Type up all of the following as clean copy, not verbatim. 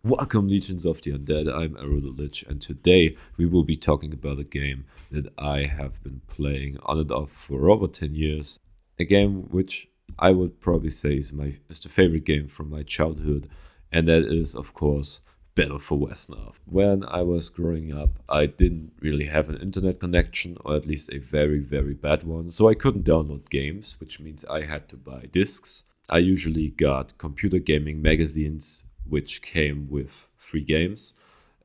Welcome, Legions of the Undead. I'm AeroTheLich, and today we will be talking about a game that I have been playing on and off for over 10 years. A game which I would probably say is the favorite game from my childhood, and that is, of course, Battle for Wesnoth. When I was growing up, I didn't really have an internet connection, or at least a very, very bad one, so I couldn't download games, which means I had to buy discs. I usually got computer gaming magazines which came with free games.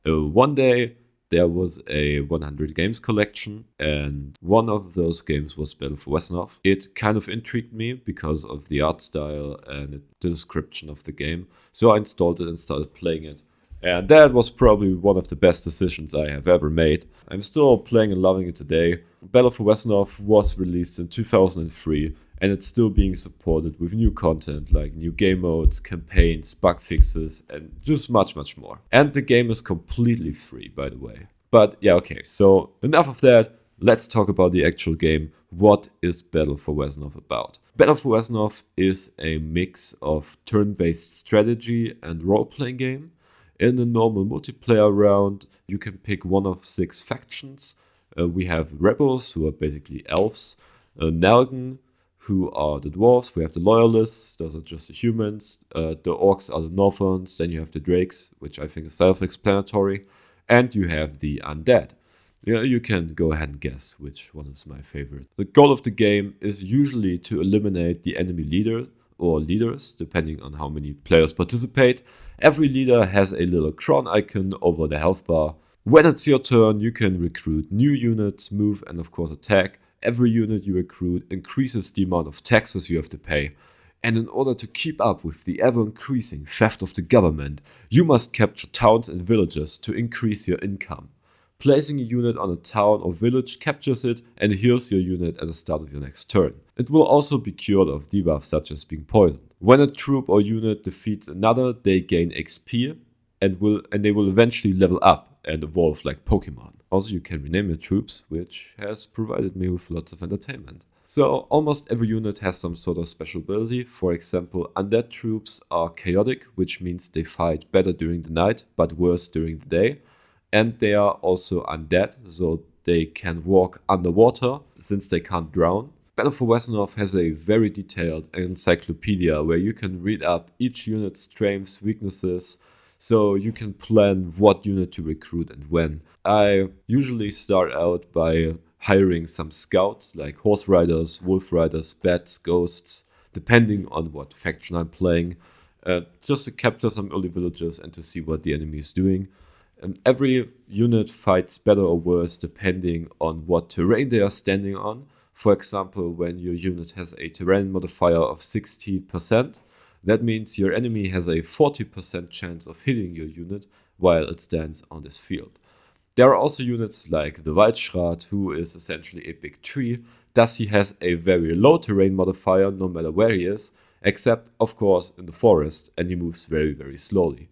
One day there was a 100 games collection, and one of those games was Battle for Wesnoth. It kind of intrigued me because of the art style and the description of the game, so I installed it and started playing it. And that was probably one of the best decisions I have ever made. I'm still playing and loving it today. Battle for Wesnoth was released in 2003, and it's still being supported with new content like new game modes, campaigns, bug fixes, and just much, much more. And the game is completely free, by the way. But yeah, okay, so enough of that. Let's talk about the actual game. What is Battle for Wesnoth about? Battle for Wesnoth is a mix of turn-based strategy and role-playing game. In a normal multiplayer round, you can pick one of 6 factions. We have rebels, who are basically elves, Nalgan, who are the dwarves. We have the loyalists, those are just the humans. The orcs are the northerns. Then you have the drakes, which I think is self-explanatory. And you have the undead. Yeah, you can go ahead and guess which one is my favorite. The goal of the game is usually to eliminate the enemy leader or leaders, depending on how many players participate. Every leader has a little crown icon over the health bar. When it's your turn, you can recruit new units, move, and of course attack. Every unit you recruit increases the amount of taxes you have to pay. And in order to keep up with the ever-increasing theft of the government, you must capture towns and villages to increase your income. Placing a unit on a town or village captures it and heals your unit at the start of your next turn. It will also be cured of debuffs such as being poisoned. When a troop or unit defeats another, they gain XP and they will eventually level up and evolve like Pokemon. Also, you can rename your troops, which has provided me with lots of entertainment. So almost every unit has some sort of special ability. For example, undead troops are chaotic, which means they fight better during the night, but worse during the day. And they are also undead, so they can walk underwater since they can't drown. Battle for Wesnoth has a very detailed encyclopedia where you can read up each unit's strengths, weaknesses, so you can plan what unit to recruit and when. I usually start out by hiring some scouts like horse riders, wolf riders, bats, ghosts, depending on what faction I'm playing, just to capture some early villages and to see what the enemy is doing. And every unit fights better or worse depending on what terrain they are standing on. For example, when your unit has a terrain modifier of 60%, that means your enemy has a 40% chance of hitting your unit while it stands on this field. There are also units like the Waldschrat, who is essentially a big tree. Thus, he has a very low terrain modifier no matter where he is, except, of course, in the forest, and he moves very, very slowly.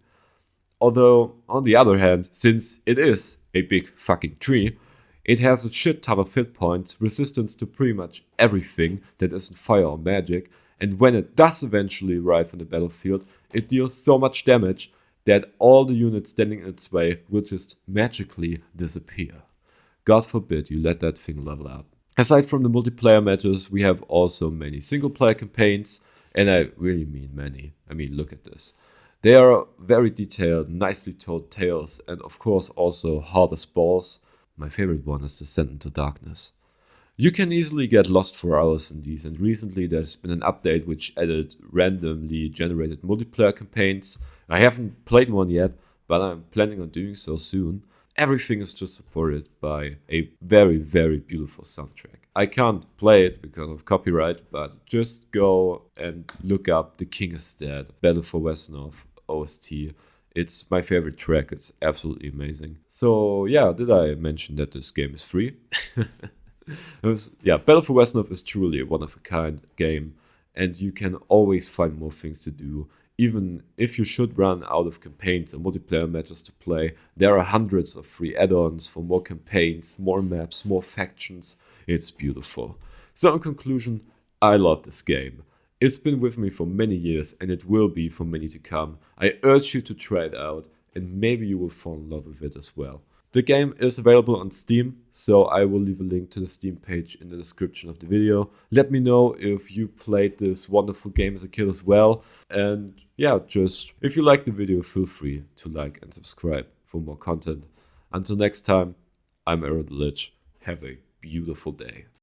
Although, on the other hand, since it is a big fucking tree, it has a shit ton of hit points, resistance to pretty much everything that isn't fire or magic, and when it does eventually arrive on the battlefield, it deals so much damage that all the units standing in its way will just magically disappear. God forbid you let that thing level up. Aside from the multiplayer matches, we have also many single-player campaigns, and I really mean many. I mean, look at this. They are very detailed, nicely told tales, and of course also hard as balls. My favorite one is Descent into Darkness. You can easily get lost for hours in these, and recently there's been an update which added randomly generated multiplayer campaigns. I haven't played one yet, but I'm planning on doing so soon. Everything is just supported by a very, very beautiful soundtrack. I can't play it because of copyright, but just go and look up The King is Dead, Battle for Wesnoth OST. It's my favorite track. It's absolutely amazing. So yeah, did I mention that this game is free? Battle for Wesnoth is truly a one-of-a-kind game, and you can always find more things to do. Even if you should run out of campaigns and multiplayer matches to play, there are hundreds of free add-ons for more campaigns, more maps, more factions. It's beautiful. So in conclusion, I love this game. It's been with me for many years and it will be for many to come. I urge you to try it out and maybe you will fall in love with it as well. The game is available on Steam, so I will leave a link to the Steam page in the description of the video. Let me know if you played this wonderful game as a kid as well. And yeah, just if you liked the video, feel free to like and subscribe for more content. Until next time, I'm AeroTheLich. Have a beautiful day.